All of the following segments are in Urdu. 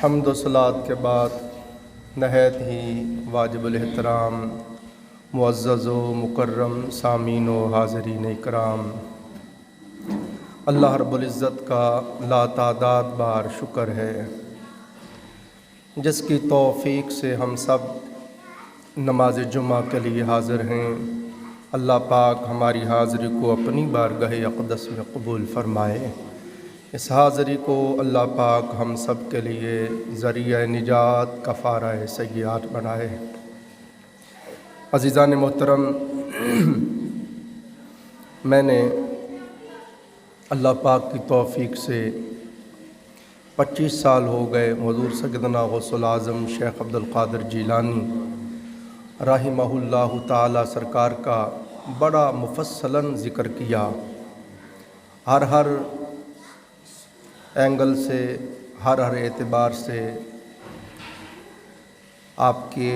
حمد و صلات کے بعد نہایت ہی واجب الاحترام معزز و مکرم سامعین و حاضرین اکرام، اللہ رب العزت کا لاتعداد بار شکر ہے جس کی توفیق سے ہم سب نماز جمعہ کے لیے حاضر ہیں۔ اللہ پاک ہماری حاضری کو اپنی بارگاہ اقدس میں قبول فرمائے۔ اس حاضری کو اللہ پاک ہم سب کے لیے ذریعہ نجات کفارہ سیئات بنائے۔ عزیزان محترم، میں نے اللہ پاک کی توفیق سے 25 سال ہو گئے حضور سیدنا غوث العظم شیخ عبد القادر جیلانی رحمہ اللہ تعالی سرکار کا بڑا مفصلاً ذکر کیا۔ ہر اینگل سے، ہر اعتبار سے آپ کے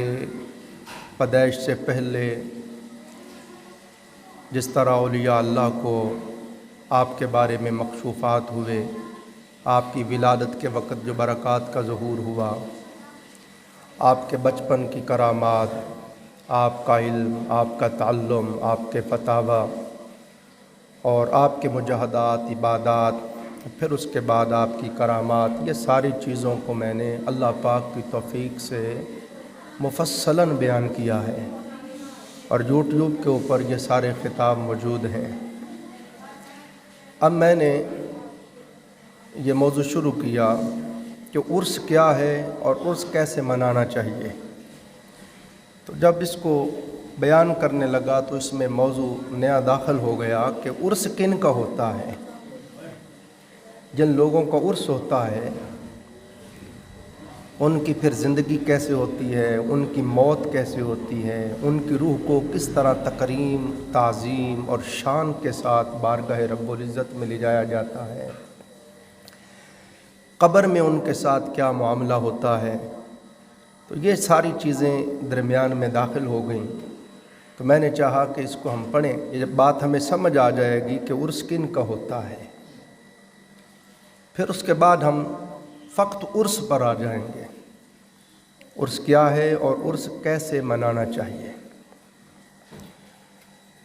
پیدائش سے پہلے جس طرح اولیاء اللہ کو آپ کے بارے میں مکشوفات ہوئے، آپ کی ولادت کے وقت جو برکات کا ظہور ہوا، آپ کے بچپن کی کرامات، آپ کا علم، آپ کا تعلم، آپ کے فتاوی اور آپ کے مجاہدات، عبادات، پھر اس کے بعد آپ کی کرامات، یہ ساری چیزوں کو میں نے اللہ پاک کی توفیق سے مفصلاً بیان کیا ہے، اور یوٹیوب کے اوپر یہ سارے خطاب موجود ہیں۔ اب میں نے یہ موضوع شروع کیا کہ عرس کیا ہے اور عرس کیسے منانا چاہیے۔ تو جب اس کو بیان کرنے لگا تو اس میں موضوع نیا داخل ہو گیا کہ عرس کن کا ہوتا ہے۔ جن لوگوں کا عرس ہوتا ہے ان کی پھر زندگی کیسے ہوتی ہے، ان کی موت کیسے ہوتی ہے، ان کی روح کو کس طرح تکریم، تعظیم اور شان کے ساتھ بارگاہ رب العزت میں لے جایا جاتا ہے، قبر میں ان کے ساتھ کیا معاملہ ہوتا ہے۔ تو یہ ساری چیزیں درمیان میں داخل ہو گئیں، تو میں نے چاہا کہ اس کو ہم پڑھیں، یہ بات ہمیں سمجھ آ جائے گی کہ عرس کن کا ہوتا ہے۔ پھر اس کے بعد ہم فقط عرس پر آ جائیں گے، عرس کیا ہے اور عرس کیسے منانا چاہیے۔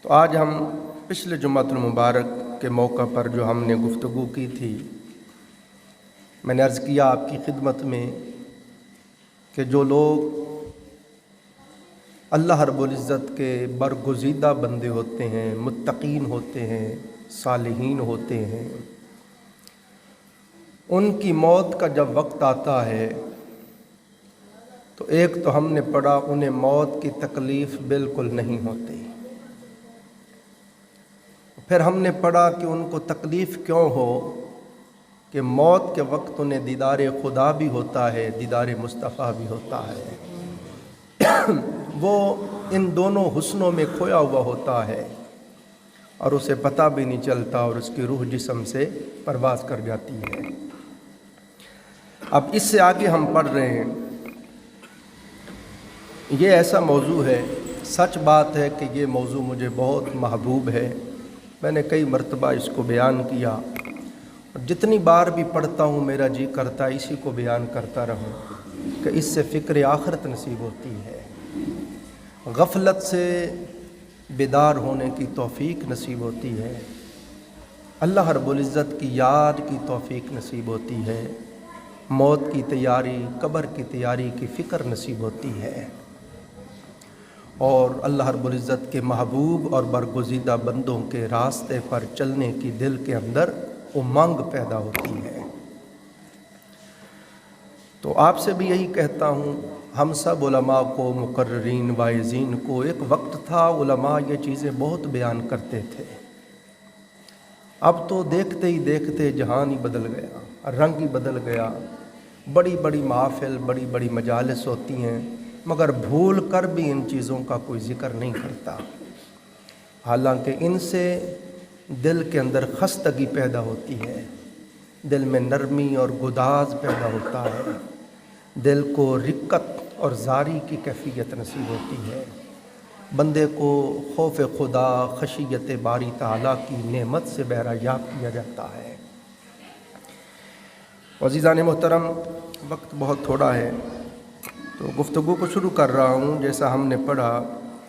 تو آج ہم پچھلے جمعۃ المبارک کے موقع پر جو ہم نے گفتگو کی تھی، میں نے عرض کیا آپ کی خدمت میں کہ جو لوگ اللہ رب العزت کے برگزیدہ بندے ہوتے ہیں، متقین ہوتے ہیں، صالحین ہوتے ہیں، ان کی موت کا جب وقت آتا ہے تو ایک تو ہم نے پڑھا انہیں موت کی تکلیف بالکل نہیں ہوتی، پھر ہم نے پڑھا کہ ان کو تکلیف کیوں ہو کہ موت کے وقت انہیں دیدار خدا بھی ہوتا ہے، دیدار مصطفیٰ بھی ہوتا ہے۔ وہ ان دونوں حسنوں میں کھویا ہوا ہوتا ہے اور اسے پتہ بھی نہیں چلتا، اور اس کی روح جسم سے پرواز کر جاتی ہے۔ اب اس سے آگے ہم پڑھ رہے ہیں، یہ ایسا موضوع ہے، سچ بات ہے کہ یہ موضوع مجھے بہت محبوب ہے، میں نے کئی مرتبہ اس کو بیان کیا، اور جتنی بار بھی پڑھتا ہوں میرا جی کرتا ہے اسی کو بیان کرتا رہوں کہ اس سے فکر آخرت نصیب ہوتی ہے، غفلت سے بیدار ہونے کی توفیق نصیب ہوتی ہے، اللہ رب العزت کی یاد کی توفیق نصیب ہوتی ہے، موت کی تیاری، قبر کی تیاری کی فکر نصیب ہوتی ہے، اور اللہ رب العزت کے محبوب اور برگزیدہ بندوں کے راستے پر چلنے کی دل کے اندر امنگ پیدا ہوتی ہے۔ تو آپ سے بھی یہی کہتا ہوں، ہم سب علماء کو، مقررین، واعظین کو، ایک وقت تھا علماء یہ چیزیں بہت بیان کرتے تھے، اب تو دیکھتے ہی دیکھتے جہان ہی بدل گیا، رنگ ہی بدل گیا، بڑی بڑی محافل، بڑی بڑی مجالس ہوتی ہیں، مگر بھول کر بھی ان چیزوں کا کوئی ذکر نہیں کرتا، حالانکہ ان سے دل کے اندر خستگی پیدا ہوتی ہے، دل میں نرمی اور گداز پیدا ہوتا ہے، دل کو رقت اور زاری کی کیفیت نصیب ہوتی ہے، بندے کو خوف خدا، خشیت باری تعالیٰ کی نعمت سے بہرہ یاب کیا جاتا ہے۔ عزیزان محترم، وقت بہت تھوڑا ہے تو گفتگو کو شروع کر رہا ہوں۔ جیسا ہم نے پڑھا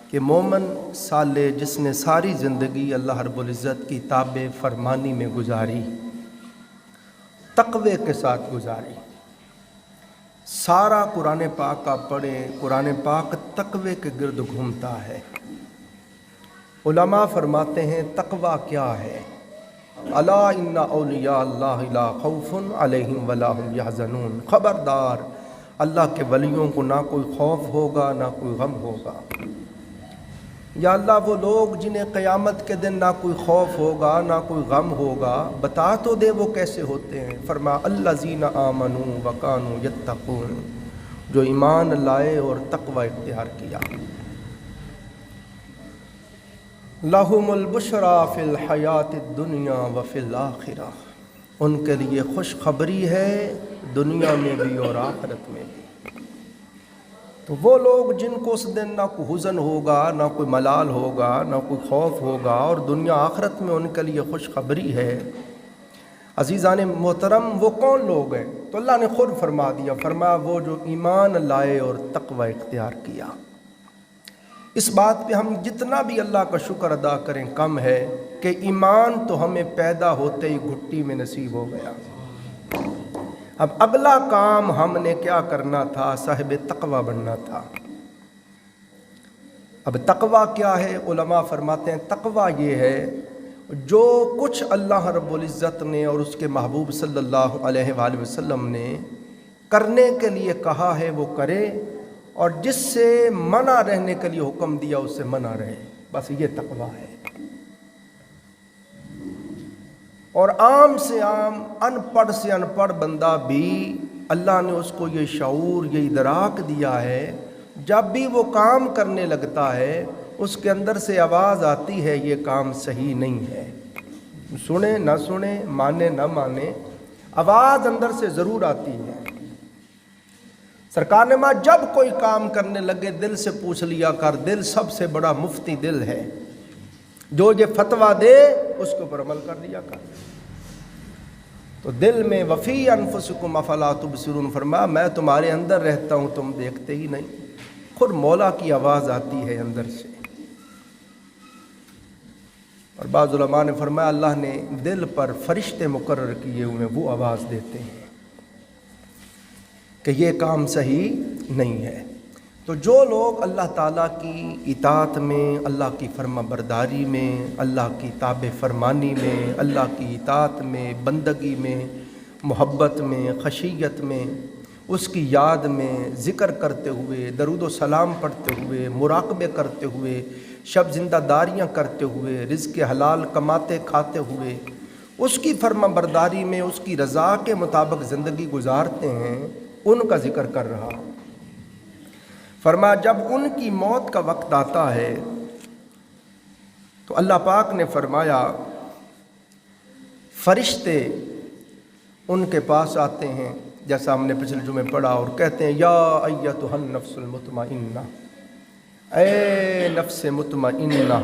کہ مومن صالح جس نے ساری زندگی اللہ رب العزت کی تابع فرمانی میں گزاری، تقوی کے ساتھ گزاری، سارا قرآن پاک کا پڑھیں، قرآن پاک تقوی کے گرد گھومتا ہے۔ علماء فرماتے ہیں تقوی کیا ہے؟ الا ان اولیاء اللہ لا خوف علیہم ولا هم یحزنون، خبردار اللہ کے ولیوں کو نہ کوئی خوف ہوگا نہ کوئی غم ہوگا۔ یا اللہ وہ لوگ جنہیں قیامت کے دن نہ کوئی خوف ہوگا نہ کوئی غم ہوگا، بتا تو دے وہ کیسے ہوتے ہیں۔ فرما الذین آمنوا وکانوا یتقون، جو ایمان لائے اور تقوی اختیار کیا۔ لہم البشریٰ فی الحیات الدنیا وفی الآخرہ، ان کے لیے خوشخبری ہے دنیا میں بھی اور آخرت میں بھی۔ تو وہ لوگ جن کو اس دن نہ کوئی حزن ہوگا نہ کوئی ملال ہوگا نہ کوئی خوف ہوگا، اور دنیا آخرت میں ان کے لیے خوشخبری ہے۔ عزیزان محترم، وہ کون لوگ ہیں؟ تو اللہ نے خود فرما دیا، فرمایا وہ جو ایمان لائے اور تقوی اختیار کیا۔ اس بات پہ ہم جتنا بھی اللہ کا شکر ادا کریں کم ہے کہ ایمان تو ہمیں پیدا ہوتے ہی گھٹی میں نصیب ہو گیا۔ اب اگلا کام ہم نے کیا کرنا تھا؟ صاحب تقوی بننا تھا۔ اب تقوی کیا ہے؟ علماء فرماتے ہیں تقوی یہ ہے جو کچھ اللہ رب العزت نے اور اس کے محبوب صلی اللہ علیہ وآلہ وسلم نے کرنے کے لیے کہا ہے وہ کرے، اور جس سے منع رہنے کے لیے حکم دیا اس سے منع رہے، بس یہ تقوی ہے۔ اور عام سے عام ان پڑھ سے ان پڑھ بندہ بھی اللہ نے اس کو یہ شعور، یہ ادراک دیا ہے، جب بھی وہ کام کرنے لگتا ہے اس کے اندر سے آواز آتی ہے یہ کام صحیح نہیں ہے۔ سنیں نہ سنیں، مانے نہ مانے، آواز اندر سے ضرور آتی ہے۔ سرکار نے ماں جب کوئی کام کرنے لگے دل سے پوچھ لیا کر، دل سب سے بڑا مفتی دل ہے، جو یہ فتویٰ دے اس کے اوپر عمل کر لیا کر۔ تو دل میں وفی انفسکم افلا تبصرون، فرمایا میں تمہارے اندر رہتا ہوں تم دیکھتے ہی نہیں۔ خود مولا کی آواز آتی ہے اندر سے۔ اور بعض علماء نے فرمایا اللہ نے دل پر فرشتے مقرر کیے ہوئے وہ آواز دیتے ہیں کہ یہ کام صحیح نہیں ہے۔ تو جو لوگ اللہ تعالیٰ کی اطاعت میں، اللہ کی فرما برداری میں، اللہ کی تابع فرمانی میں، اللہ کی اطاعت میں، بندگی میں، محبت میں، خشیت میں، اس کی یاد میں، ذکر کرتے ہوئے، درود و سلام پڑھتے ہوئے، مراقبے کرتے ہوئے، شب زندہ داریاں کرتے ہوئے، رزق حلال کماتے کھاتے ہوئے، اس کی فرما برداری میں، اس کی رضا کے مطابق زندگی گزارتے ہیں، ان کا ذکر کر رہا ہوں۔ فرمایا جب ان کی موت کا وقت آتا ہے تو اللہ پاک نے فرمایا فرشتے ان کے پاس آتے ہیں، جیسا ہم نے پچھلے جمعے پڑھا، اور کہتے ہیں یا ایتھا النفس المطمئنہ، اے نفس مطمئنہ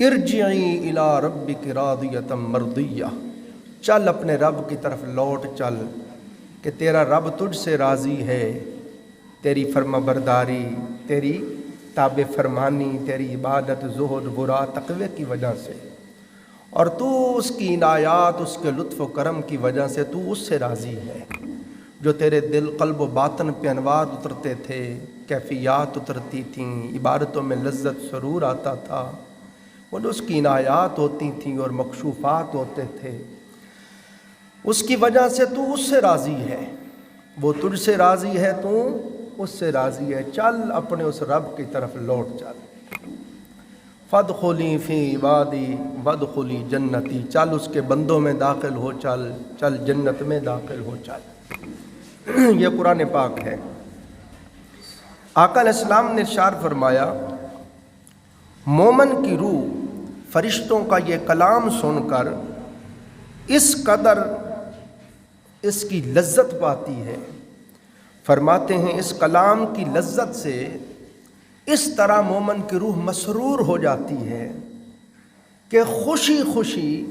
ارجعی الی ربک راضیۃ مرضیہ، چل اپنے رب کی طرف لوٹ چل کہ تیرا رب تجھ سے راضی ہے، تیری فرما برداری، تیری تابع فرمانی، تیری عبادت، زہد، ورا، تقوی کی وجہ سے، اور تو اس کی عنایات، اس کے لطف و کرم کی وجہ سے تو اس سے راضی ہے، جو تیرے دل، قلب و باطن پہ انوار اترتے تھے، کیفیات اترتی تھیں، عبادتوں میں لذت سرور آتا تھا، وہ جو اس کی عنایات ہوتی تھیں اور مکشوفات ہوتے تھے، اس کی وجہ سے تو اس سے راضی ہے، وہ تجھ سے راضی ہے، تو اس سے راضی ہے، چل اپنے اس رب کی طرف لوٹ چل۔ فادخلی فی عبادی وادخلی جنتی، چل اس کے بندوں میں داخل ہو، چل چل جنت میں داخل ہو چل۔ یہ قرآن پاک ہے۔ آقا علیہ السلام نے ارشاد فرمایا مومن کی روح فرشتوں کا یہ کلام سن کر اس قدر اس کی لذت پاتی ہے، فرماتے ہیں اس کلام کی لذت سے اس طرح مومن کی روح مسرور ہو جاتی ہے کہ خوشی خوشی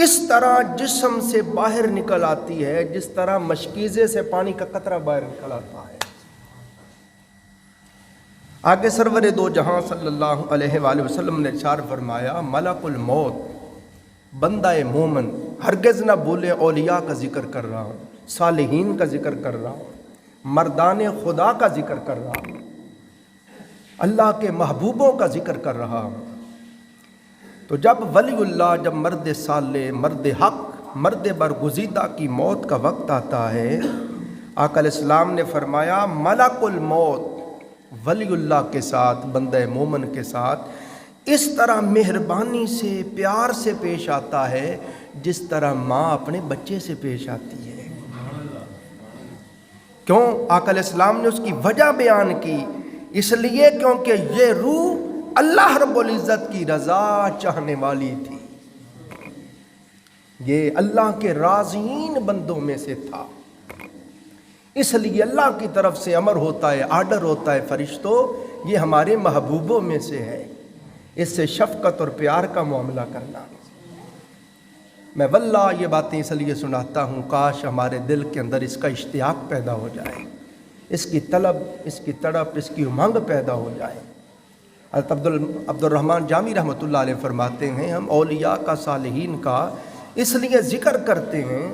اس طرح جسم سے باہر نکل آتی ہے جس طرح مشکیزے سے پانی کا قطرہ باہر نکل آتا ہے۔ آگے سرور دو جہاں صلی اللہ علیہ وآلہ وسلم نے ارشاد فرمایا، ملک الموت بندہ مومن ہرگز نہ بولے اولیاء کا ذکر کر رہا ہوں، صالحین کا ذکر کر رہا ہوں، مردان خدا کا ذکر کر رہا ہوں، اللہ کے محبوبوں کا ذکر کر رہا ہوں۔ تو جب ولی اللہ، جب مرد صالح، مرد حق، مرد برگزیدہ کی موت کا وقت آتا ہے، آقا علیہ السلام نے فرمایا ملک الموت ولی اللہ کے ساتھ، بندہ مومن کے ساتھ اس طرح مہربانی سے، پیار سے پیش آتا ہے جس طرح ماں اپنے بچے سے پیش آتی ہے۔ کیوں؟ آقا علیہ السلام نے اس کی وجہ بیان کی، اس لیے کیونکہ یہ روح اللہ رب العزت کی رضا چاہنے والی تھی، یہ اللہ کے راضین بندوں میں سے تھا، اس لیے اللہ کی طرف سے امر ہوتا ہے، آرڈر ہوتا ہے، فرشتوں یہ ہمارے محبوبوں میں سے ہے، اس سے شفقت اور پیار کا معاملہ کرنا۔ میں واللہ یہ باتیں اس لیے سناتا ہوں، کاش ہمارے دل کے اندر اس کا اشتیاق پیدا ہو جائے، اس کی طلب، اس کی تڑپ، اس کی امنگ پیدا ہو جائے۔ حضرت عبد الرحمن جامی رحمۃ اللہ علیہ فرماتے ہیں، ہم اولیاء کا، صالحین کا اس لیے ذکر کرتے ہیں،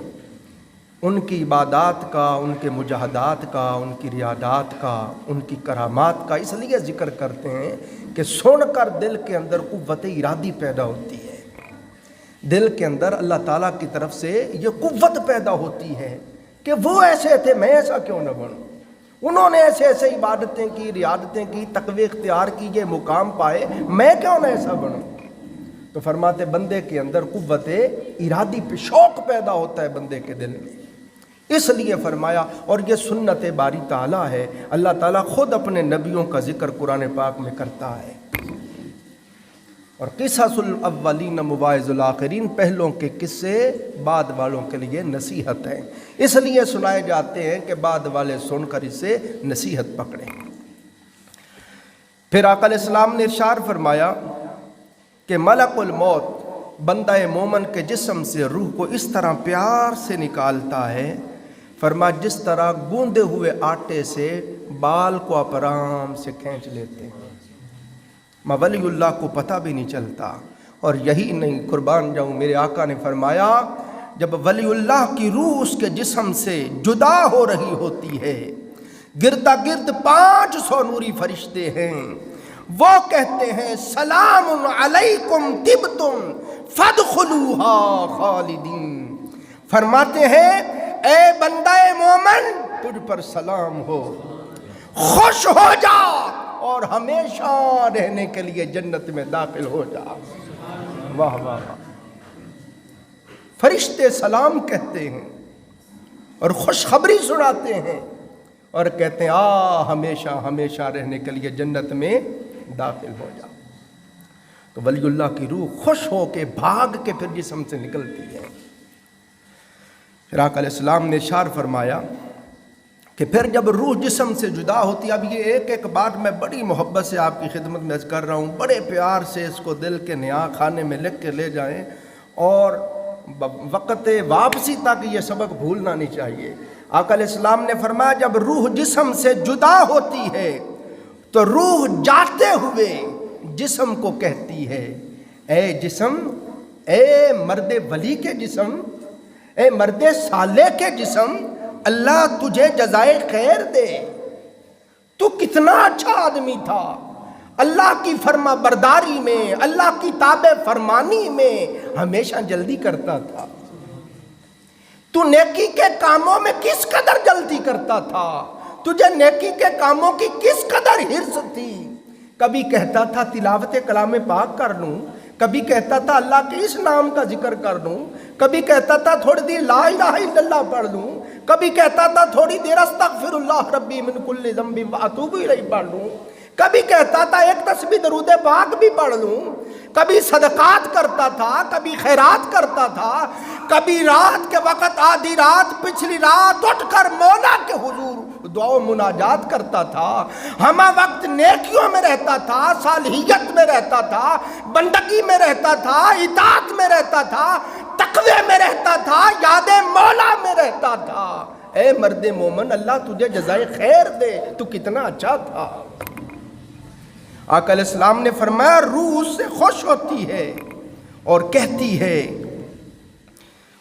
ان کی عبادات کا، ان کے مجاہدات کا، ان کی ریاضات کا، ان کی کرامات کا اس لیے ذکر کرتے ہیں کہ سن کر دل کے اندر قوت ارادی پیدا ہوتی ہے، دل کے اندر اللہ تعالیٰ کی طرف سے یہ قوت پیدا ہوتی ہے کہ وہ ایسے تھے، میں ایسا کیوں نہ بنوں، انہوں نے ایسے ایسے عبادتیں کی، ریاضتیں کی، تقوی اختیار کی، یہ مقام پائے، میں کیوں نہ ایسا بنوں۔ تو فرماتے بندے کے اندر قوت ارادی پہ شوق پیدا ہوتا ہے بندے کے دل میں، اس لیے فرمایا، اور یہ سنت باری تعالیٰ ہے، اللہ تعالیٰ خود اپنے نبیوں کا ذکر قرآن پاک میں کرتا ہے، اور قصص الاولین مواعظ الآخرین، پہلوں کے قصے بعد والوں کے لیے نصیحت ہیں، اس لیے سنائے جاتے ہیں کہ بعد والے سن کر اسے نصیحت پکڑیں۔ پھر آقا علیہ السلام نے ارشاد فرمایا کہ ملک الموت بندہ مومن کے جسم سے روح کو اس طرح پیار سے نکالتا ہے، فرمایا جس طرح گوندے ہوئے آٹے سے بال کو آپ آرام سے کھینچ لیتے ہیں، ولی اللہ کو پتہ بھی نہیں چلتا۔ اور یہی نہیں، قربان جاؤں، میرے آقا نے فرمایا جب ولی اللہ کی روح اس کے جسم سے جدا ہو رہی ہوتی ہے، گردا گرد 500 نوری فرشتے ہیں، وہ کہتے ہیں سلام علیکم طبتم فادخلوها خالدین، فرماتے ہیں اے بندہ مومن تجھ پر سلام ہو، خوش ہو جا اور ہمیشہ رہنے کے لیے جنت میں داخل ہو جا۔ واہ واہ واہ، فرشتے سلام کہتے ہیں اور خوشخبری سناتے ہیں اور کہتے ہیں ہمیشہ ہمیشہ رہنے کے لیے جنت میں داخل ہو جا۔ تو ولی اللہ کی روح خوش ہو کے بھاگ کے پھر جسم سے نکلتی ہے۔ پھر آقا علیہ السلام نے ارشاد فرمایا کہ پھر جب روح جسم سے جدا ہوتی ہے، اب یہ ایک ایک بات میں بڑی محبت سے آپ کی خدمت میں عرض کر رہا ہوں، بڑے پیار سے اس کو دل کے نیا خانے میں لکھ کے لے جائیں، اور وقت واپسی تک یہ سبق بھولنا نہیں چاہیے۔ آقا علیہ السلام نے فرمایا جب روح جسم سے جدا ہوتی ہے تو روح جاتے ہوئے جسم کو کہتی ہے، اے جسم، اے مرد ولی کے جسم، اے مرد صالح کے جسم، اللہ تجھے جزائے خیر دے، تو کتنا اچھا آدمی تھا، اللہ کی فرما برداری میں، اللہ کی تابع فرمانی میں ہمیشہ جلدی کرتا تھا، تو نیکی کے کاموں میں کس قدر جلدی کرتا تھا، تجھے نیکی کے کاموں کی کس قدر حرص تھی، کبھی کہتا تھا تلاوت کلام پاک کر لوں، کبھی کہتا تھا اللہ کے اس نام کا ذکر کر لوں، کبھی کہتا تھا تھوڑی دیر لا الہ الا اللہ پڑھ لوں، کبھی کہتا تھا تھوڑی دیر استغفر اللہ ربی من کل ذنب واتوب الیہ پڑھ لوں، کبھی کہتا تھا ایک تسبیح درود پاک بھی پڑھ لوں، کبھی صدقات کرتا تھا، کبھی خیرات کرتا تھا، کبھی رات کے وقت آدھی رات پچھلی رات اٹھ کر مولا کے حضور دعا و مناجات کرتا تھا، ہمہ وقت نیکیوں میں رہتا تھا، صالحیت میں رہتا تھا، بندگی میں رہتا تھا، اطاعت میں رہتا تھا، تقوی تلوے میں رہتا تھا، یاد مولا میں رہتا تھا۔ اے مرد مومن، اللہ تجھے جزائے خیر دے، تو کتنا اچھا تھا۔ آقا علیہ السلام نے فرمایا روح اس سے خوش ہوتی ہے اور کہتی ہے،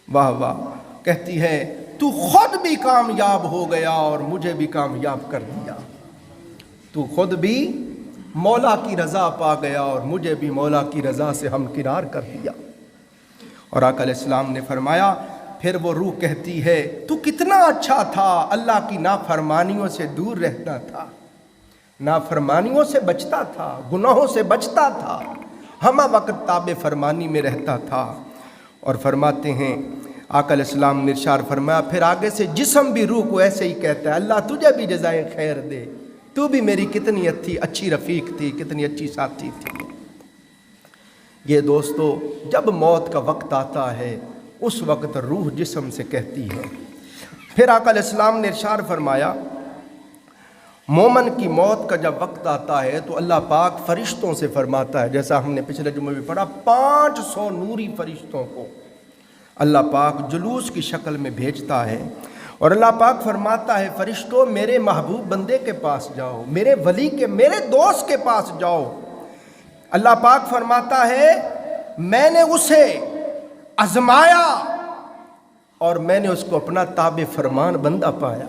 واہ واہ، کہتی ہے تو خود بھی کامیاب ہو گیا اور مجھے بھی کامیاب کر دیا، تو خود بھی مولا کی رضا پا گیا اور مجھے بھی مولا کی رضا سے ہمکنار کر دیا۔ اور آقا علیہ السلام نے فرمایا پھر وہ روح کہتی ہے تو کتنا اچھا تھا، اللہ کی نافرمانیوں سے دور رہتا تھا، نافرمانیوں سے بچتا تھا، گناہوں سے بچتا تھا، ہمہ وقت تابع فرمانی میں رہتا تھا۔ اور فرماتے ہیں آقا علیہ السلام نے ارشاد فرمایا پھر آگے سے جسم بھی روح کو ایسے ہی کہتا ہے اللہ تجھے بھی جزائے خیر دے، تو بھی میری کتنی اچھی رفیق تھی، کتنی اچھی ساتھی تھی۔ یہ دوستو جب موت کا وقت آتا ہے اس وقت روح جسم سے کہتی ہے۔ پھر آقا علیہ السلام نے ارشاد فرمایا مومن کی موت کا جب وقت آتا ہے تو اللہ پاک فرشتوں سے فرماتا ہے، جیسا ہم نے پچھلے جمعے میں پڑھا 500 نوری فرشتوں کو اللہ پاک جلوس کی شکل میں بھیجتا ہے، اور اللہ پاک فرماتا ہے فرشتوں میرے محبوب بندے کے پاس جاؤ، میرے ولی کے، میرے دوست کے پاس جاؤ۔ اللہ پاک فرماتا ہے میں نے اسے آزمایا اور میں نے اس کو اپنا تابع فرمان بندہ پایا،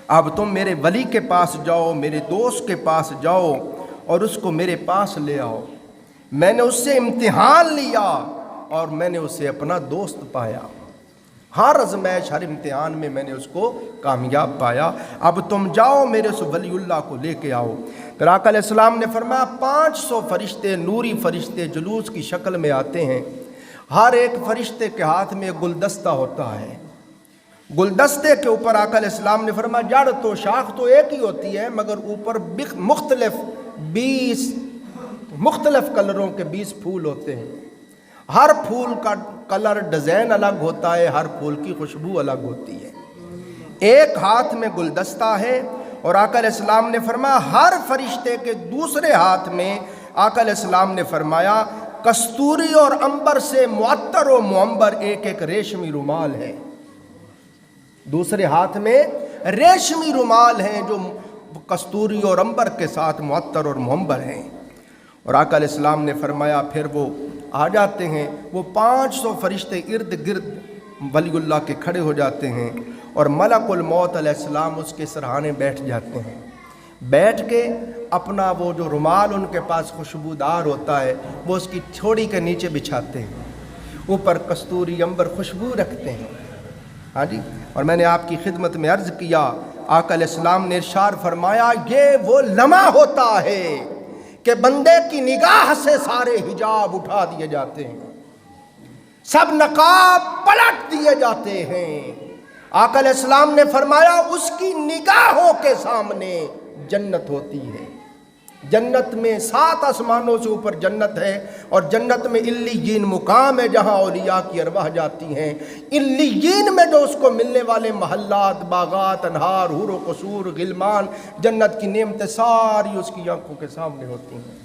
اب تم میرے ولی کے پاس جاؤ، میرے دوست کے پاس جاؤ اور اس کو میرے پاس لے آؤ۔ میں نے اس سے امتحان لیا اور میں نے اسے اپنا دوست پایا، ہر آزمائش ہر امتحان میں میں نے اس کو کامیاب پایا، اب تم جاؤ میرے اس ولی اللہ کو لے کے آؤ۔ پھر آقا علیہ السلام نے فرمایا 500 فرشتے، نوری فرشتے جلوس کی شکل میں آتے ہیں، ہر ایک فرشتے کے ہاتھ میں گلدستہ ہوتا ہے، گلدستے کے اوپر آقا علیہ السلام نے فرمایا جڑ تو شاخ تو ایک ہی ہوتی ہے مگر اوپر مختلف 20 مختلف کلروں کے 20 پھول ہوتے ہیں، ہر پھول کا کلر ڈیزائن الگ ہوتا ہے، ہر پھول کی خوشبو الگ ہوتی ہے۔ ایک ہاتھ میں گلدستہ ہے اور آقا علیہ السلام نے فرمایا ہر فرشتے کے دوسرے ہاتھ میں آقا علیہ السلام نے فرمایا کستوری اور عنبر سے معطر و معمبر ایک ایک ریشمی رومال ہے، دوسرے ہاتھ میں ریشمی رومال ہیں جو کستوری اور عنبر کے ساتھ معطر اور معمبر ہیں۔ اور آقا علیہ السلام نے فرمایا پھر وہ آ جاتے ہیں، وہ 500 فرشتے ارد گرد ولی اللہ کے کھڑے ہو جاتے ہیں اور ملک الموت علیہ السلام اس کے سرہانے بیٹھ جاتے ہیں، بیٹھ کے اپنا وہ جو رومال ان کے پاس خوشبودار ہوتا ہے وہ اس کی چھوڑی کے نیچے بچھاتے ہیں، اوپر کستوری عنبر خوشبو رکھتے ہیں۔ ہاں جی، اور میں نے آپ کی خدمت میں عرض کیا آقا علیہ السلام نے ارشاد فرمایا یہ وہ لمحہ ہوتا ہے کہ بندے کی نگاہ سے سارے حجاب اٹھا دیے جاتے ہیں، سب نقاب پلٹ دیے جاتے ہیں۔ آقا علیہ السلام نے فرمایا اس کی نگاہوں کے سامنے جنت ہوتی ہے، جنت میں 7 آسمانوں سے اوپر جنت ہے، اور جنت میں علیین مقام ہے جہاں اولیاء کی ارواح جاتی ہیں۔ علیین میں جو اس کو ملنے والے محلات، باغات، انہار، حور و قصور، غلمان، جنت کی نعمتیں ساری اس کی آنکھوں کے سامنے ہوتی ہیں،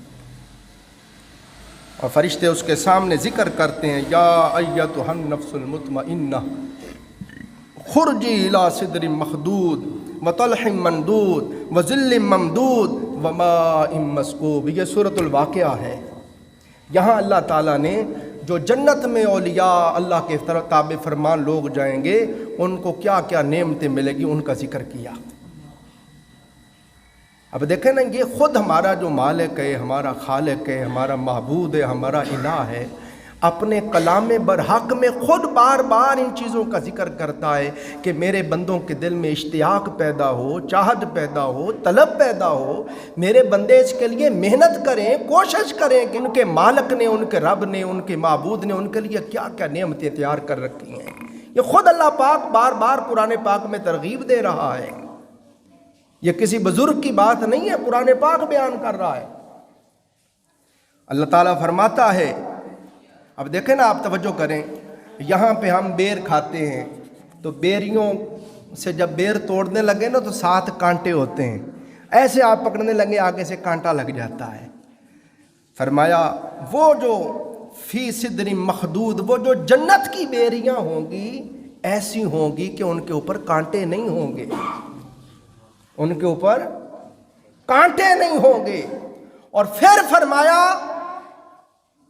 اور فرشتے اس کے سامنے ذکر کرتے ہیں یا ایتھا النفس المطمئنہ خرجی الی صدر مخدود وطلح مندود وظل ممدود وماء مسکوب۔ یہ سورۃ الواقعہ ہے۔ یہاں اللہ تعالیٰ نے جو جنت میں اولیاء اللہ کے تابع فرمان لوگ جائیں گے ان کو کیا کیا نعمتیں ملے گی ان کا ذکر کیا۔ اب دیکھیں نا، یہ خود ہمارا جو مالک ہے، ہمارا خالق ہے، ہمارا معبود ہے، ہمارا الہ ہے، اپنے کلام برحق میں خود بار بار ان چیزوں کا ذکر کرتا ہے کہ میرے بندوں کے دل میں اشتیاق پیدا ہو، چاہت پیدا ہو، طلب پیدا ہو، میرے بندے اس کے لیے محنت کریں، کوشش کریں کہ ان کے مالک نے، ان کے رب نے، ان کے معبود نے ان کے لیے کیا کیا نعمتیں تیار کر رکھی ہیں۔ یہ خود اللہ پاک بار بار قرآن پاک میں ترغیب دے رہا ہے، یہ کسی بزرگ کی بات نہیں ہے، قرآن پاک بیان کر رہا ہے۔ اللہ تعالیٰ فرماتا ہے، اب دیکھیں نا، آپ توجہ کریں، یہاں پہ ہم بیر کھاتے ہیں تو بیریوں سے جب بیر توڑنے لگے نا تو 7 کانٹے ہوتے ہیں، ایسے آپ پکڑنے لگے آگے سے کانٹا لگ جاتا ہے۔ فرمایا وہ جو فی صدر مخدود، وہ جو جنت کی بیریاں ہوں گی ایسی ہوں گی کہ ان کے اوپر کانٹے نہیں ہوں گے، ان کے اوپر کانٹے نہیں ہوں گے۔ اور پھر فرمایا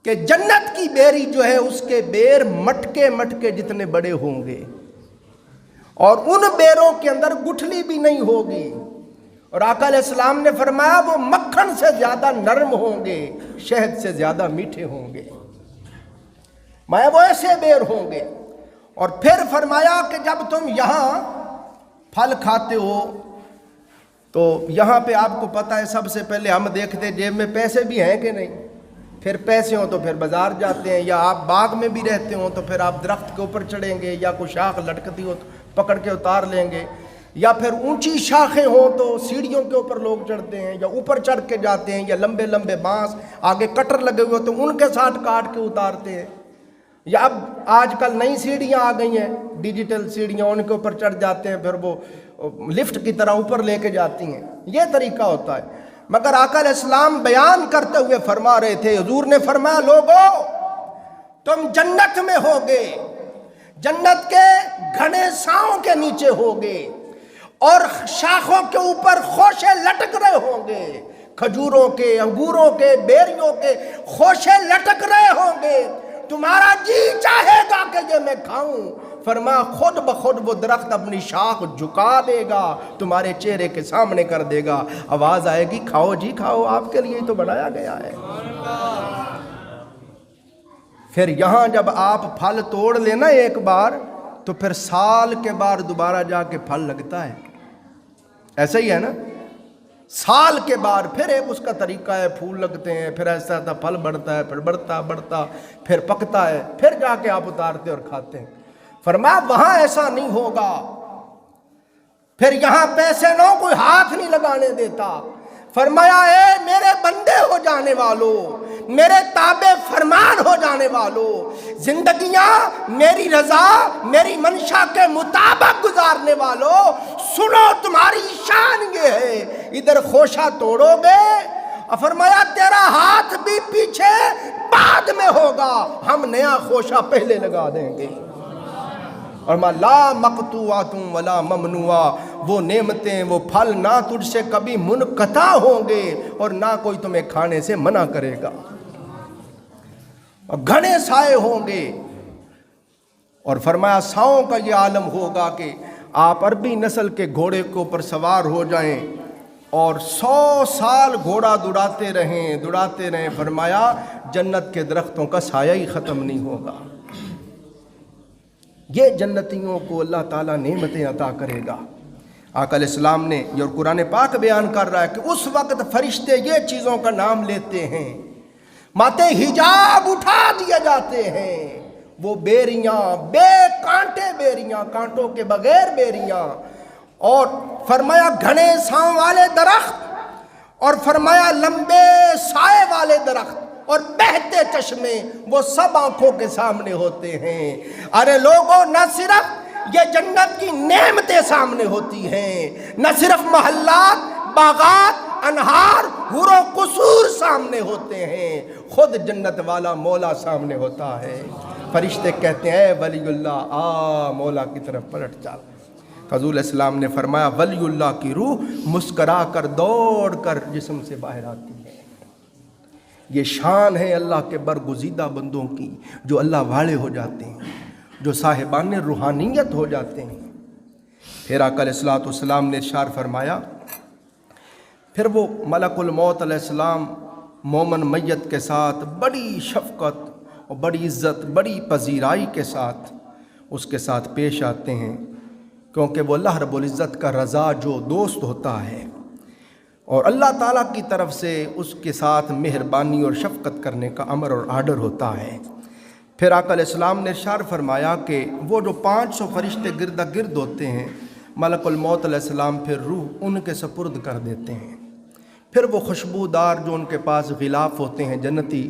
کہ جنت کی بیری جو ہے اس کے بیر مٹکے مٹکے جتنے بڑے ہوں گے، اور ان بیروں کے اندر گٹھلی بھی نہیں ہوگی۔ اور آقا علیہ السلام نے فرمایا وہ مکھن سے زیادہ نرم ہوں گے، شہد سے زیادہ میٹھے ہوں گے، وہ ایسے بیر ہوں گے۔ اور پھر فرمایا کہ جب تم یہاں پھل کھاتے ہو تو یہاں پہ آپ کو پتہ ہے سب سے پہلے ہم دیکھتے جیب میں پیسے بھی ہیں کہ نہیں، پھر پیسے ہوں تو پھر بازار جاتے ہیں، یا آپ باغ میں بھی رہتے ہوں تو پھر آپ درخت کے اوپر چڑھیں گے، یا کوئی شاخ لٹکتی ہو تو پکڑ کے اتار لیں گے، یا پھر اونچی شاخیں ہوں تو سیڑھیوں کے اوپر لوگ چڑھتے ہیں، یا اوپر چڑھ کے جاتے ہیں، یا لمبے لمبے بانس آگے کٹر لگے ہوئے تو ان کے ساتھ کاٹ کے اتارتے ہیں، یا اب آج کل نئی سیڑھیاں آ گئی ہیں، ڈیجیٹل سیڑھیاں، ان کے اوپر چڑھ جاتے ہیں، پھر وہ لفٹ کی طرح اوپر لے کے جاتی ہیں، یہ طریقہ ہوتا ہے۔ مگر آقا علیہ السلام بیان کرتے ہوئے فرما رہے تھے، حضور نے فرمایا لوگو تم جنت میں ہوگے، جنت کے گھنے ساؤں کے نیچے ہوگے، اور شاخوں کے اوپر خوشے لٹک رہے ہوں گے، کھجوروں کے، انگوروں کے، بیریوں کے خوشے لٹک رہے ہوں گے، تمہارا جی چاہے گا کہ یہ میں کھاؤں، فرمایا خود بخود وہ درخت اپنی شاخ جھکا دے گا، تمہارے چہرے کے سامنے کر دے گا، آواز آئے گی کھاؤ جی کھاؤ، آپ کے لیے تو بنایا گیا ہے۔ پھر یہاں جب آپ پھل توڑ لینا ایک بار تو پھر سال کے بعد دوبارہ جا کے پھل لگتا ہے، ایسا ہی ہے نا، سال کے بعد پھر ایک اس کا طریقہ ہے، پھول لگتے ہیں، پھر ایسا ایسا پھل بڑھتا ہے، پھر بڑھتا پھر پکتا ہے، پھر جا کے آپ اتارتے اور کھاتے ہیں۔ فرمایا وہاں ایسا نہیں ہوگا، پھر یہاں پیسے نہ کوئی ہاتھ نہیں لگانے دیتا۔ فرمایا اے میرے بندے ہو جانے والوں، میرے تابع فرمان ہو جانے والوں، زندگیاں میری رضا میری منشا کے مطابق گزارنے والوں، سنو تمہاری شان یہ ہے، ادھر خوشہ توڑو گے، فرمایا تیرا ہاتھ بھی پیچھے بعد میں ہوگا، ہم نیا خوشہ پہلے لگا دیں گے۔ اور لا مقطوعات ولا ممنوعہ، وہ نعمتیں وہ پھل نہ تجھ سے کبھی منقطع ہوں گے اور نہ کوئی تمہیں کھانے سے منع کرے گا، اور گھنے سائے ہوں گے۔ اور فرمایا ساؤں کا یہ عالم ہوگا کہ آپ عربی نسل کے گھوڑے کے اوپر سوار ہو جائیں اور 100 سال گھوڑا دوڑاتے رہیں، فرمایا جنت کے درختوں کا سایہ ہی ختم نہیں ہوگا۔ یہ جنتیوں کو اللہ تعالیٰ نعمتیں عطا کرے گا۔ آقا علیہ السلام نے یہ اور قرآن پاک بیان کر رہا ہے کہ اس وقت فرشتے یہ چیزوں کا نام لیتے ہیں، ماتے حجاب اٹھا دیے جاتے ہیں، وہ بیریاں، بے کانٹے بیریاں، کانٹوں کے بغیر بیریاں، اور فرمایا گھنے ساؤں والے درخت، اور فرمایا لمبے سائے والے درخت، اور بہتے چشمے، وہ سب آنکھوں کے سامنے ہوتے ہیں۔ ارے لوگوں، نہ صرف یہ جنت کی نعمتیں سامنے ہوتی ہیں، نہ صرف محلات، باغات، انہار، حور و قصور سامنے ہوتے ہیں، خود جنت والا مولا سامنے ہوتا ہے۔ فرشتے کہتے ہیں اے ولی اللہ آ مولا کی طرف پلٹ چل۔ حضور علیہ السلام نے فرمایا ولی اللہ کی روح مسکرا کر دوڑ کر جسم سے باہر آتی ہے۔ یہ شان ہے اللہ کے برگزیدہ بندوں کی، جو اللہ والے ہو جاتے ہیں، جو صاحبان روحانیت ہو جاتے ہیں۔ پھر آقا علیہ السلام نے ارشاد فرمایا، پھر وہ ملک الموت علیہ السلام مومن میت کے ساتھ بڑی شفقت اور بڑی عزت، بڑی پذیرائی کے ساتھ اس کے ساتھ پیش آتے ہیں، کیونکہ وہ اللہ رب العزت کا رضا جو دوست ہوتا ہے، اور اللہ تعالیٰ کی طرف سے اس کے ساتھ مہربانی اور شفقت کرنے کا امر اور آرڈر ہوتا ہے۔ پھر آقا علیہ السلام نے ارشاد فرمایا کہ وہ جو 500 فرشتے گرد گرد ہوتے ہیں، ملک الموت علیہ السلام پھر روح ان کے سپرد کر دیتے ہیں، پھر وہ خوشبودار جو ان کے پاس غلاف ہوتے ہیں جنتی،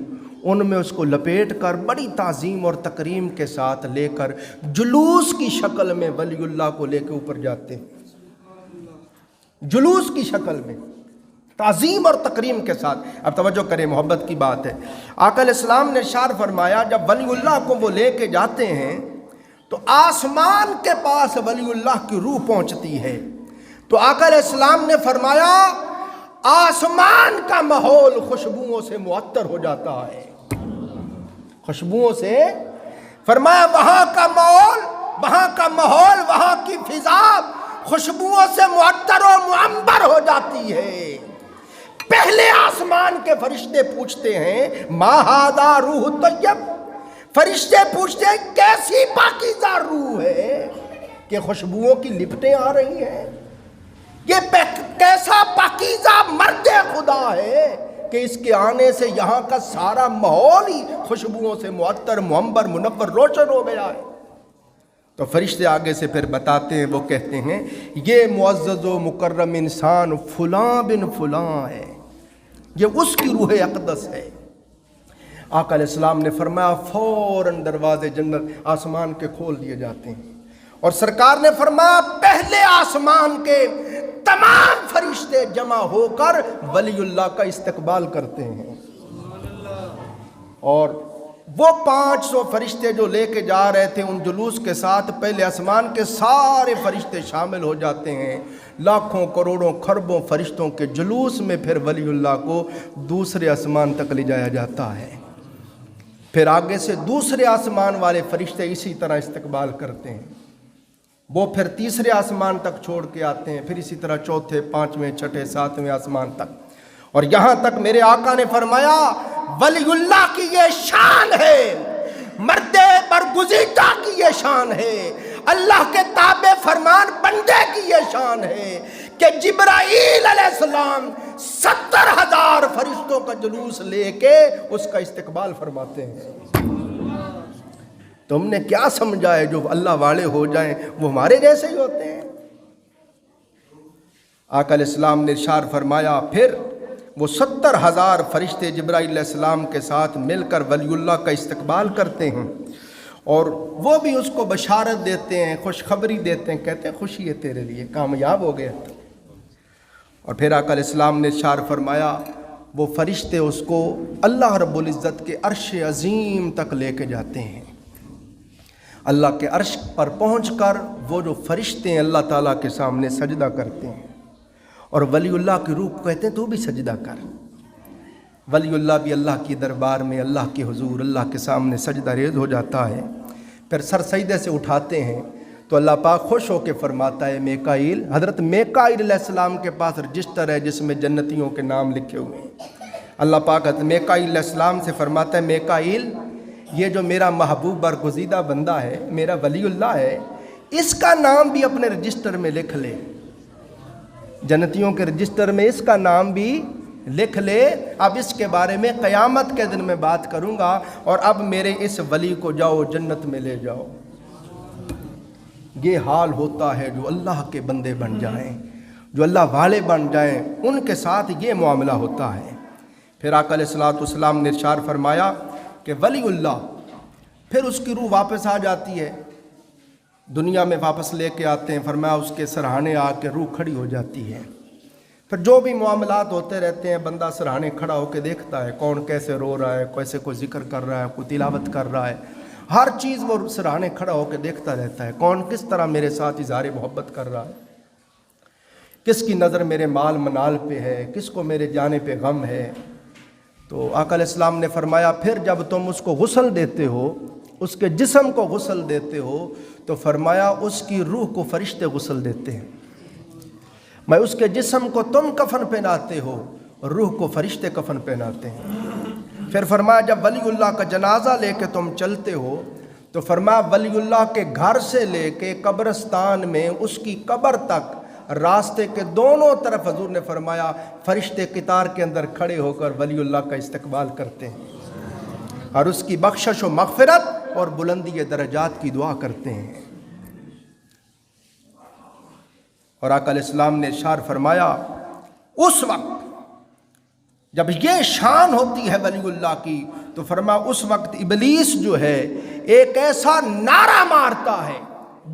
ان میں اس کو لپیٹ کر بڑی تعظیم اور تکریم کے ساتھ لے کر جلوس کی شکل میں ولی اللہ کو لے کے اوپر جاتے ہیں، جلوس کی شکل میں۔ تعظیم اور تکریم کے ساتھ۔ اب توجہ کریں، محبت کی بات ہے۔ آقا علیہ السلام نے ارشاد فرمایا جب ولی اللہ کو وہ لے کے جاتے ہیں تو آسمان کے پاس ولی اللہ کی روح پہنچتی ہے، تو آقا علیہ السلام نے فرمایا آسمان کا ماحول خوشبوؤں سے معطر ہو جاتا ہے، خوشبوؤں سے، فرمایا وہاں کا ماحول وہاں کی فضا خوشبوؤں سے معطر و معمبر ہو جاتی ہے۔ پہلے آسمان کے فرشتے پوچھتے ہیں ما ھذا روح طیب، فرشتے پوچھتے ہیں کیسی پاکیزہ روح ہے کہ خوشبوؤں کی لپٹیں آ رہی ہیں، یہ کیسا پاکیزہ مرد خدا ہے کہ اس کے آنے سے یہاں کا سارا ماحول ہی خوشبوؤں سے معطر معمبر منور روشن ہو گیا ہے۔ تو فرشتے آگے سے پھر بتاتے ہیں، وہ کہتے ہیں یہ معزز و مکرم انسان فلاں بن فلاں ہے، یہ اس کی روح اقدس ہے۔ آقا علیہ السلام نے فرمایا فوراً دروازے جنت آسمان کے کھول دیے جاتے ہیں، اور سرکار نے فرمایا پہلے آسمان کے تمام فرشتے جمع ہو کر ولی اللہ کا استقبال کرتے ہیں، اور وہ 500 فرشتے جو لے کے جا رہے تھے ان جلوس کے ساتھ پہلے آسمان کے سارے فرشتے شامل ہو جاتے ہیں، لاکھوں کروڑوں خربوں فرشتوں کے جلوس میں پھر ولی اللہ کو دوسرے آسمان تک لے جایا جاتا ہے۔ پھر آگے سے دوسرے آسمان والے فرشتے اسی طرح استقبال کرتے ہیں، وہ پھر تیسرے آسمان تک چھوڑ کے آتے ہیں، پھر اسی طرح چوتھے، پانچویں، چھٹے، ساتویں آسمان تک، اور یہاں تک میرے آقا نے فرمایا ولی اللہ کی یہ شان ہے، مرد برگزیدہ کی یہ شان ہے، اللہ کے تابع فرمان بندے کی یہ شان ہے کہ جبرائیل علیہ السلام 70,000 فرشتوں کا جلوس لے کے اس کا استقبال فرماتے ہیں۔ تم نے کیا سمجھا ہے جو اللہ والے ہو جائیں وہ ہمارے جیسے ہی ہوتے ہیں؟ آقا علیہ السلام نے ارشاد فرمایا پھر وہ 70,000 فرشتے جبرائیل علیہ السلام کے ساتھ مل کر ولی اللہ کا استقبال کرتے ہیں، اور وہ بھی اس کو بشارت دیتے ہیں، خوشخبری دیتے ہیں، کہتے ہیں خوشی ہے تیرے لیے، کامیاب ہو گیا۔ اور پھر آقا علیہ السلام نے ارشاد فرمایا وہ فرشتے اس کو اللہ رب العزت کے عرش عظیم تک لے کے جاتے ہیں، اللہ کے عرش پر پہنچ کر وہ جو فرشتے ہیں اللہ تعالیٰ کے سامنے سجدہ کرتے ہیں، اور ولی اللہ کی روح کو کہتے ہیں تو بھی سجدہ کر۔ ولی اللہ بھی اللہ کی دربار میں اللہ کے حضور اللہ کے سامنے سجدہ ریز ہو جاتا ہے، پھر سر سجدے سے اٹھاتے ہیں تو اللہ پاک خوش ہو کے فرماتا ہے میکائیل، حضرت میکائیل علیہ السلام کے پاس رجسٹر ہے جس میں جنتیوں کے نام لکھے ہوئے ہیں۔ اللہ پاک حضرت میکائیل علیہ السلام سے فرماتا ہے میکائیل یہ جو میرا محبوب برگزیدہ بندہ ہے، میرا ولی اللہ ہے، اس کا نام بھی اپنے رجسٹر میں لکھ لے، جنتیوں کے رجسٹر میں اس کا نام بھی لکھ لے، اب اس کے بارے میں قیامت کے دن میں بات کروں گا، اور اب میرے اس ولی کو جاؤ جنت میں لے جاؤ۔ یہ حال ہوتا ہے جو اللہ کے بندے بن جائیں، جو اللہ والے بن جائیں، ان کے ساتھ یہ معاملہ ہوتا ہے۔ پھر آقا علیہ السلام نے ارشاد فرمایا کہ ولی اللہ پھر اس کی روح واپس آ جاتی ہے، دنیا میں واپس لے کے آتے ہیں، فرمایا اس کے سرہانے آ کے روح کھڑی ہو جاتی ہے، پھر جو بھی معاملات ہوتے رہتے ہیں بندہ سرہانے کھڑا ہو کے دیکھتا ہے کون کیسے رو رہا ہے، کیسے کوئی ذکر کر رہا ہے، کوئی تلاوت کر رہا ہے، ہر چیز وہ سرہانے کھڑا ہو کے دیکھتا رہتا ہے، کون کس طرح میرے ساتھ اظہار محبت کر رہا ہے، کس کی نظر میرے مال منال پہ ہے، کس کو میرے جانے پہ غم ہے۔ تو آقا علیہ السلام نے فرمایا پھر جب تم اس کو غسل دیتے ہو، اس کے جسم کو غسل دیتے ہو، تو فرمایا اس کی روح کو فرشتے غسل دیتے ہیں، میں اس کے جسم کو تم کفن پہناتے ہو، روح کو فرشتے کفن پہناتے ہیں۔ پھر فرمایا جب ولی اللہ کا جنازہ لے کے تم چلتے ہو تو فرمایا ولی اللہ کے گھر سے لے کے قبرستان میں اس کی قبر تک راستے کے دونوں طرف حضور نے فرمایا فرشتے قطار کے اندر کھڑے ہو کر ولی اللہ کا استقبال کرتے ہیں اور اس کی بخشش و مغفرت اور بلندی درجات کی دعا کرتے ہیں۔ اور آقا علیہ السلام نے ارشاد فرمایا اس وقت جب یہ شان ہوتی ہے ولی اللہ کی تو فرمایا اس وقت ابلیس جو ہے ایک ایسا نعرہ مارتا ہے،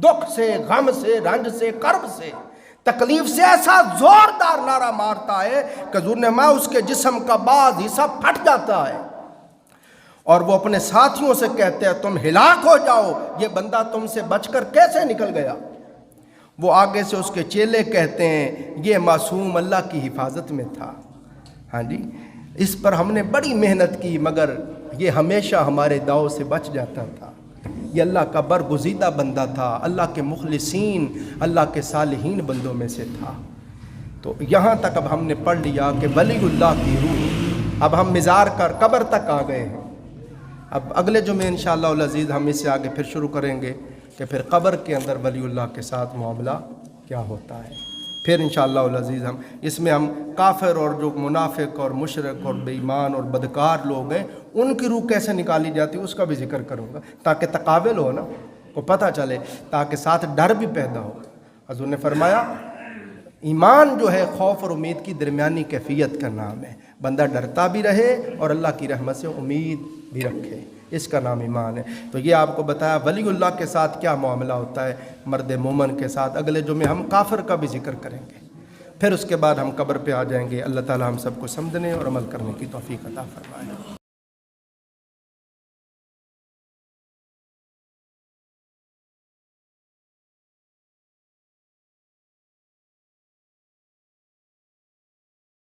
دکھ سے، غم سے، رنج سے، کرب سے، تکلیف سے ایسا زوردار نعرہ مارتا ہے کہ حضور نے میں اس کے جسم کا بعض حصہ پھٹ جاتا ہے، اور وہ اپنے ساتھیوں سے کہتے ہیں تم ہلاک ہو جاؤ، یہ بندہ تم سے بچ کر کیسے نکل گیا؟ وہ آگے سے اس کے چیلے کہتے ہیں یہ معصوم اللہ کی حفاظت میں تھا، ہاں جی اس پر ہم نے بڑی محنت کی مگر یہ ہمیشہ ہمارے داؤ سے بچ جاتا تھا، یہ اللہ کا برگزیدہ بندہ تھا، اللہ کے مخلصین، اللہ کے صالحین بندوں میں سے تھا۔ تو یہاں تک اب ہم نے پڑھ لیا کہ ولی اللہ کی روح، اب ہم مزار کر قبر تک آ گئے ہیں۔ اب اگلے جمعے انشاءاللہ العزیز ہم اس سے آگے پھر شروع کریں گے کہ پھر قبر کے اندر ولی اللہ کے ساتھ معاملہ کیا ہوتا ہے۔ پھر انشاءاللہ العزیز ہم اس میں ہم کافر اور جو منافق اور مشرک اور بے ایمان اور بدکار لوگ ہیں ان کی روح کیسے نکالی جاتی ہے اس کا بھی ذکر کروں گا، تاکہ تقابل ہو نا، کو پتہ چلے، تاکہ ساتھ ڈر بھی پیدا ہو۔ حضور نے فرمایا ایمان جو ہے خوف اور امید کی درمیانی کیفیت کا نام ہے، بندہ ڈرتا بھی رہے اور اللہ کی رحمت سے امید بھی رکھے، اس کا نام ایمان ہے۔ تو یہ آپ کو بتایا ولی اللہ کے ساتھ کیا معاملہ ہوتا ہے مرد مومن کے ساتھ۔ اگلے جمعے ہم کافر کا بھی ذکر کریں گے، پھر اس کے بعد ہم قبر پہ آ جائیں گے۔ اللہ تعالی ہم سب کو سمجھنے اور عمل کرنے کی توفیق عطا فرمائے۔